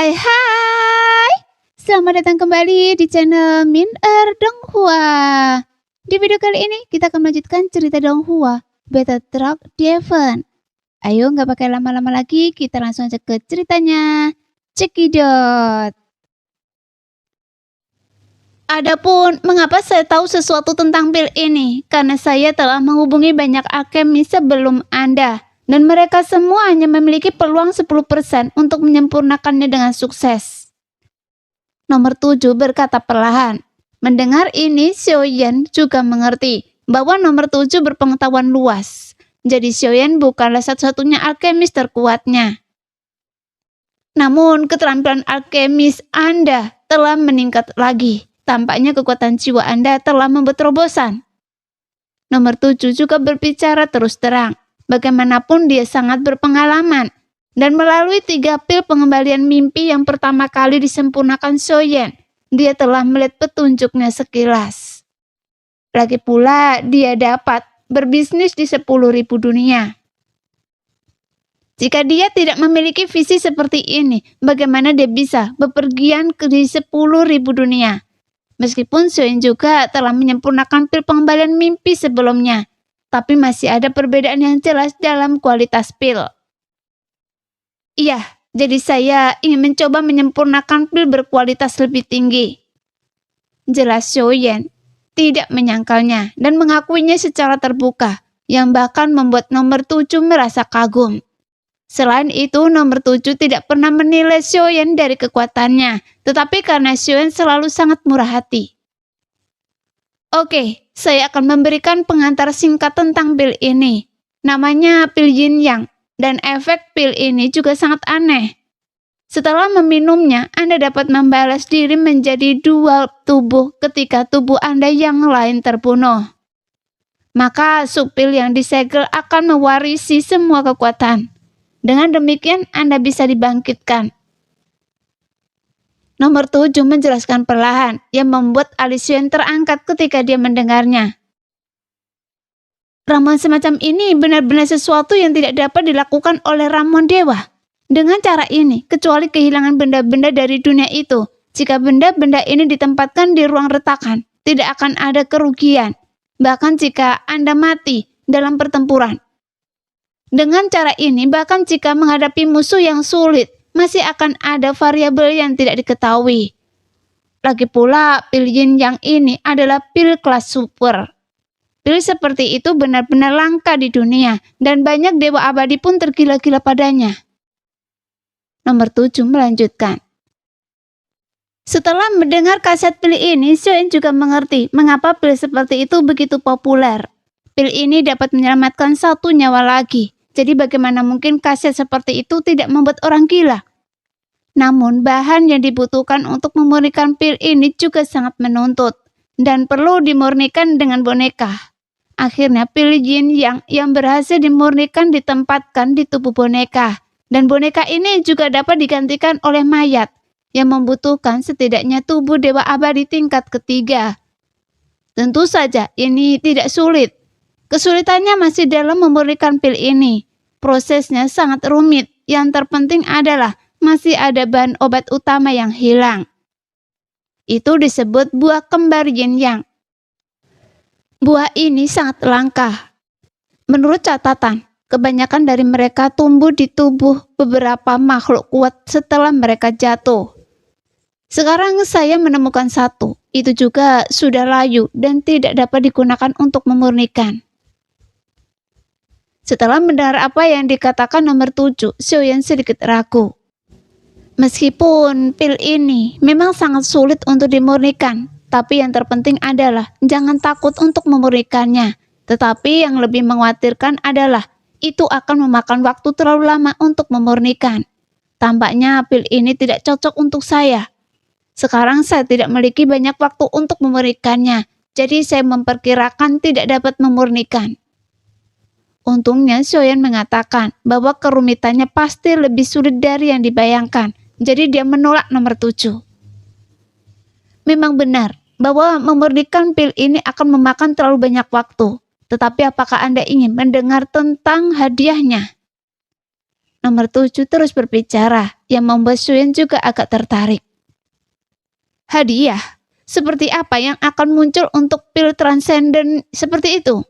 Hai hai, selamat datang kembali di channel Min Donghua. Di video kali ini kita akan melanjutkan cerita Donghua, Beta Truck Devon. Ayo nggak pakai lama-lama lagi, kita langsung aja ke ceritanya. Cekidot. Adapun mengapa saya tahu sesuatu tentang pil ini? Karena saya telah menghubungi banyak alkemis sebelum Anda. Dan mereka semua hanya memiliki peluang 10% untuk menyempurnakannya dengan sukses. Nomor 7 berkata perlahan. Mendengar ini, Xiaoyan juga mengerti bahwa nomor 7 berpengetahuan luas. Jadi Xiaoyan bukanlah satu-satunya alkemis terkuatnya. Namun, keterampilan alkemis Anda telah meningkat lagi. Tampaknya kekuatan jiwa Anda telah membuat terobosan. Nomor 7 juga berbicara terus terang. Bagaimanapun dia sangat berpengalaman. Dan melalui 3 pil pengembalian mimpi yang pertama kali disempurnakan Xiaoyan, dia telah melihat petunjuknya sekilas. Lagi pula dia dapat berbisnis di 10.000 dunia. Jika dia tidak memiliki visi seperti ini, bagaimana dia bisa bepergian ke 10.000 dunia? Meskipun Xiaoyan juga telah menyempurnakan pil pengembalian mimpi sebelumnya, tapi masih ada perbedaan yang jelas dalam kualitas pil. Iya, jadi saya ingin mencoba menyempurnakan pil berkualitas lebih tinggi. Jelas Xiaoyan tidak menyangkalnya dan mengakuinya secara terbuka, yang bahkan membuat nomor 7 merasa kagum. Selain itu, nomor 7 tidak pernah menilai Xiaoyan dari kekuatannya, tetapi karena Xiaoyan selalu sangat murah hati. Oke, saya akan memberikan pengantar singkat tentang pil ini. Namanya pil Yin Yang, dan efek pil ini juga sangat aneh. Setelah meminumnya, Anda dapat membalas diri menjadi 2 tubuh ketika tubuh Anda yang lain terbunuh. Maka subpil yang disegel akan mewarisi semua kekuatan. Dengan demikian, Anda bisa dibangkitkan. Nomor 7 menjelaskan perlahan, yang membuat alis Xiaoyan terangkat ketika dia mendengarnya. Ramuan semacam ini benar-benar sesuatu yang tidak dapat dilakukan oleh ramuan dewa. Dengan cara ini, kecuali kehilangan benda-benda dari dunia itu, jika benda-benda ini ditempatkan di ruang retakan, tidak akan ada kerugian. Bahkan jika Anda mati dalam pertempuran. Dengan cara ini, bahkan jika menghadapi musuh yang sulit, masih akan ada variabel yang tidak diketahui. Lagi pula, pil Yin Yang ini adalah pil kelas super. Pil seperti itu benar-benar langka di dunia, dan banyak dewa abadi pun tergila-gila padanya. Nomor 7 melanjutkan. Setelah mendengar kaset pil ini, Xiaoyan juga mengerti mengapa pil seperti itu begitu populer. Pil ini dapat menyelamatkan 1 nyawa lagi. Jadi bagaimana mungkin kaset seperti itu tidak membuat orang gila? Namun bahan yang dibutuhkan untuk memurnikan pil ini juga sangat menuntut dan perlu dimurnikan dengan boneka. Akhirnya pil Yin yang berhasil dimurnikan ditempatkan di tubuh boneka. Dan boneka ini juga dapat digantikan oleh mayat yang membutuhkan setidaknya tubuh dewa abadi tingkat ketiga. Tentu saja ini tidak sulit. Kesulitannya masih dalam memurnikan pil ini. Prosesnya sangat rumit. Yang terpenting adalah masih ada bahan obat utama yang hilang. Itu disebut buah kembar Yin Yang. Buah ini sangat langka. Menurut catatan, kebanyakan dari mereka tumbuh di tubuh beberapa makhluk kuat setelah mereka jatuh. Sekarang saya menemukan 1. Itu juga sudah layu dan tidak dapat digunakan untuk memurnikan. Setelah mendengar apa yang dikatakan nomor 7, Xiaoyan sedikit ragu. Meskipun pil ini memang sangat sulit untuk dimurnikan, tapi yang terpenting adalah jangan takut untuk memurnikannya. Tetapi yang lebih mengkhawatirkan adalah itu akan memakan waktu terlalu lama untuk memurnikan. Tampaknya pil ini tidak cocok untuk saya. Sekarang saya tidak memiliki banyak waktu untuk memurnikannya, jadi saya memperkirakan tidak dapat memurnikan. Untungnya Xiaoyan mengatakan bahwa kerumitannya pasti lebih sulit dari yang dibayangkan, jadi dia menolak nomor 7. Memang benar bahwa memurnikan pil ini akan memakan terlalu banyak waktu, tetapi apakah Anda ingin mendengar tentang hadiahnya? Nomor 7 terus berbicara, yang membuat Soyeon juga agak tertarik. Hadiah? Seperti apa yang akan muncul untuk pil transenden seperti itu?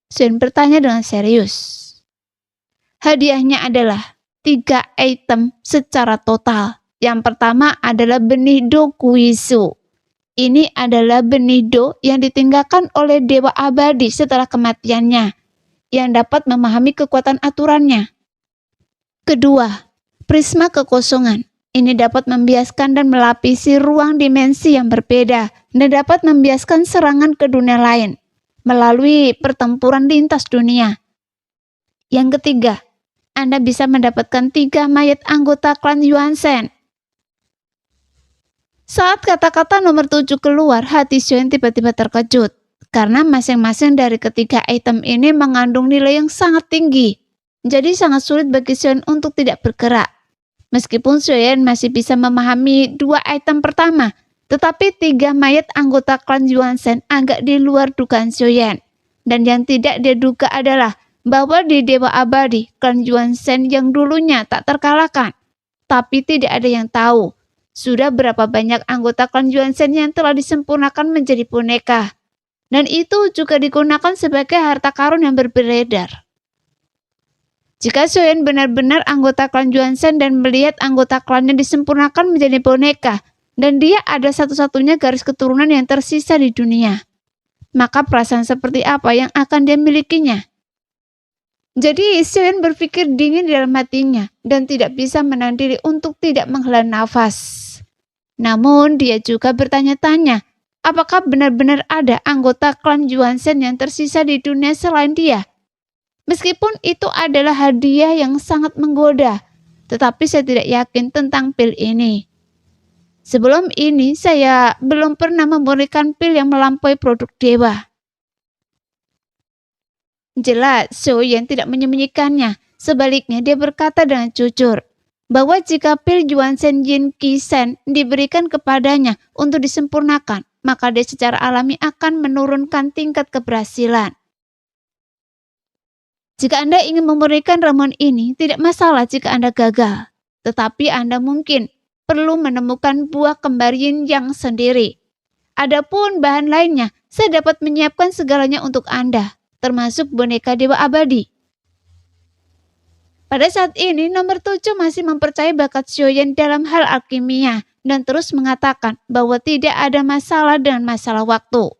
Soyeon bertanya dengan serius. Hadiahnya adalah 3 item secara total. Yang pertama adalah benih do kuisu. Ini adalah benih do yang ditinggalkan oleh dewa abadi setelah kematiannya, yang dapat memahami kekuatan aturannya. Kedua, prisma kekosongan. Ini dapat membiaskan dan melapisi ruang dimensi yang berbeda dan dapat membiaskan serangan ke dunia lain melalui pertempuran lintas dunia. Yang ketiga, Anda bisa mendapatkan 3 mayat anggota klan Yuansen. Saat kata-kata nomor 7 keluar, hati Soyeon tiba-tiba terkejut karena masing-masing dari ketiga item ini mengandung nilai yang sangat tinggi. Jadi sangat sulit bagi Soyeon untuk tidak bergerak. Meskipun Soyeon masih bisa memahami 2 item pertama, tetapi 3 mayat anggota klan Yuansen agak di luar dugaan Soyeon. Dan yang tidak dia duga adalah bahwa di Dewa Abadi, klan Yuansen yang dulunya tak terkalahkan. Tapi tidak ada yang tahu sudah berapa banyak anggota klan Yuansen yang telah disempurnakan menjadi boneka. Dan itu juga digunakan sebagai harta karun yang beredar. Jika Soyeon benar-benar anggota klan Yuansen dan melihat anggota klannya disempurnakan menjadi boneka, dan dia ada satu-satunya garis keturunan yang tersisa di dunia, maka perasaan seperti apa yang akan dia milikinya? Jadi Soyeon berpikir dingin di dalam hatinya dan tidak bisa menahan diri untuk tidak menghela nafas. Namun dia juga bertanya-tanya, apakah benar-benar ada anggota klan Yuansen yang tersisa di dunia selain dia? Meskipun itu adalah hadiah yang sangat menggoda, tetapi saya tidak yakin tentang pil ini. Sebelum ini, saya belum pernah memberikan pil yang melampaui produk dewa. Jelas, Soyeon tidak menyembunyikannya. Sebaliknya, dia berkata dengan jujur bahwa jika pil Yuansen Yin Kisen diberikan kepadanya untuk disempurnakan, maka dia secara alami akan menurunkan tingkat keberhasilan. Jika Anda ingin memberikan ramuan ini, tidak masalah jika Anda gagal. Tetapi Anda mungkin perlu menemukan buah kembar yin yang sendiri. Adapun bahan lainnya, saya dapat menyiapkan segalanya untuk Anda, termasuk boneka Dewa Abadi. Pada saat ini, nomor 7 masih mempercayai bakat Soyeon dalam hal alkimia dan terus mengatakan bahwa tidak ada masalah dengan masalah waktu.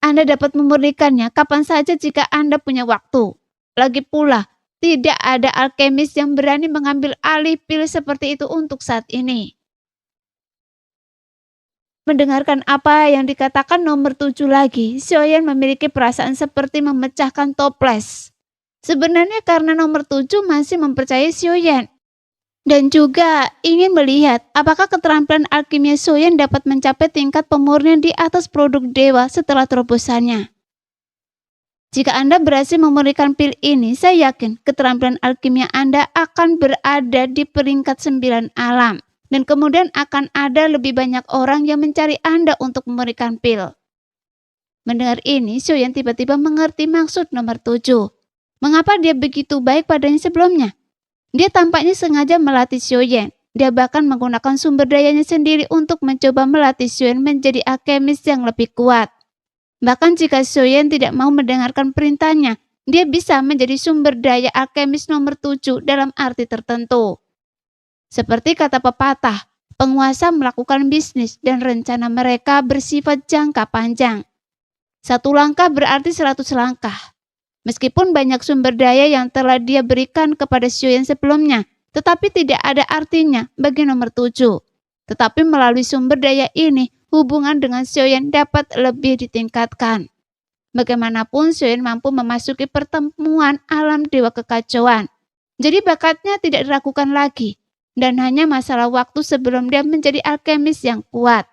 Anda dapat memurnikannya kapan saja jika Anda punya waktu. Lagi pula, tidak ada alkemis yang berani mengambil alih pil seperti itu untuk saat ini. Mendengarkan apa yang dikatakan nomor 7 lagi, Soyeon memiliki perasaan seperti memecahkan toples. Sebenarnya karena nomor 7 masih mempercayai Soyeon. Dan juga ingin melihat apakah keterampilan alkimia Soyeon dapat mencapai tingkat pemurnian di atas produk dewa setelah terobosannya. Jika Anda berhasil memurnikan pil ini, saya yakin keterampilan alkimia Anda akan berada di peringkat 9 alam. Dan kemudian akan ada lebih banyak orang yang mencari Anda untuk memurnikan pil. Mendengar ini, Soyeon tiba-tiba mengerti maksud nomor 7. Mengapa dia begitu baik padanya sebelumnya? Dia tampaknya sengaja melatih Soyeon. Dia bahkan menggunakan sumber dayanya sendiri untuk mencoba melatih Soyeon menjadi alkemis yang lebih kuat. Bahkan jika Soyeon tidak mau mendengarkan perintahnya, dia bisa menjadi sumber daya alkemis nomor 7 dalam arti tertentu. Seperti kata pepatah, penguasa melakukan bisnis dan rencana mereka bersifat jangka panjang. 1 langkah berarti 100 langkah. Meskipun banyak sumber daya yang telah dia berikan kepada Soyeon sebelumnya, tetapi tidak ada artinya bagi nomor 7. Tetapi melalui sumber daya ini, hubungan dengan Soyeon dapat lebih ditingkatkan. Bagaimanapun Soyeon mampu memasuki pertemuan alam dewa kekacauan. Jadi bakatnya tidak diragukan lagi, dan hanya masalah waktu sebelum dia menjadi alkemis yang kuat.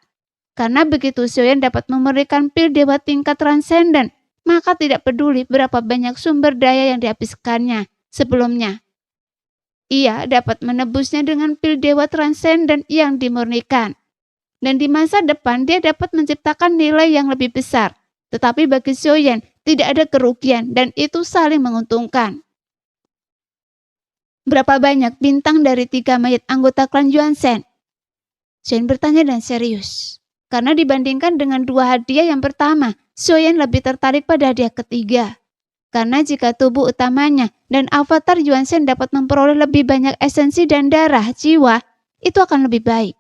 Karena begitu Soyeon dapat memberikan pil dewa tingkat transenden, maka tidak peduli berapa banyak sumber daya yang dihabiskannya sebelumnya. Ia dapat menebusnya dengan pil dewa transenden yang dimurnikan. Dan di masa depan dia dapat menciptakan nilai yang lebih besar. Tetapi bagi Soyeon tidak ada kerugian dan itu saling menguntungkan. Berapa banyak bintang dari 3 mayat anggota klan Yuanzhen? Shen bertanya dan serius. Karena dibandingkan dengan 2 hadiah yang pertama, Xiaoyan lebih tertarik pada hadiah ketiga. Karena jika tubuh utamanya dan avatar Yuanzhen dapat memperoleh lebih banyak esensi dan darah jiwa, itu akan lebih baik.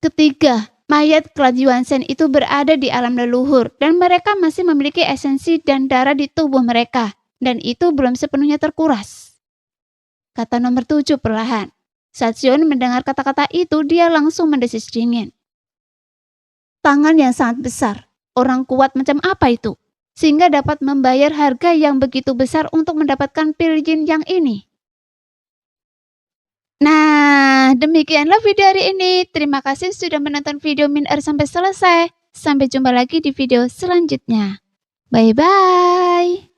Ketiga, mayat klan Yuanzhen itu berada di alam leluhur dan mereka masih memiliki esensi dan darah di tubuh mereka. Dan itu belum sepenuhnya terkuras. Kata nomor 7 perlahan. Saat Xion mendengar kata-kata itu, dia langsung mendesis dingin. Tangan yang sangat besar. Orang kuat macam apa itu? Sehingga dapat membayar harga yang begitu besar untuk mendapatkan pil yin yang ini. Nah, demikianlah video hari ini. Terima kasih sudah menonton video Min Er sampai selesai. Sampai jumpa lagi di video selanjutnya. Bye-bye.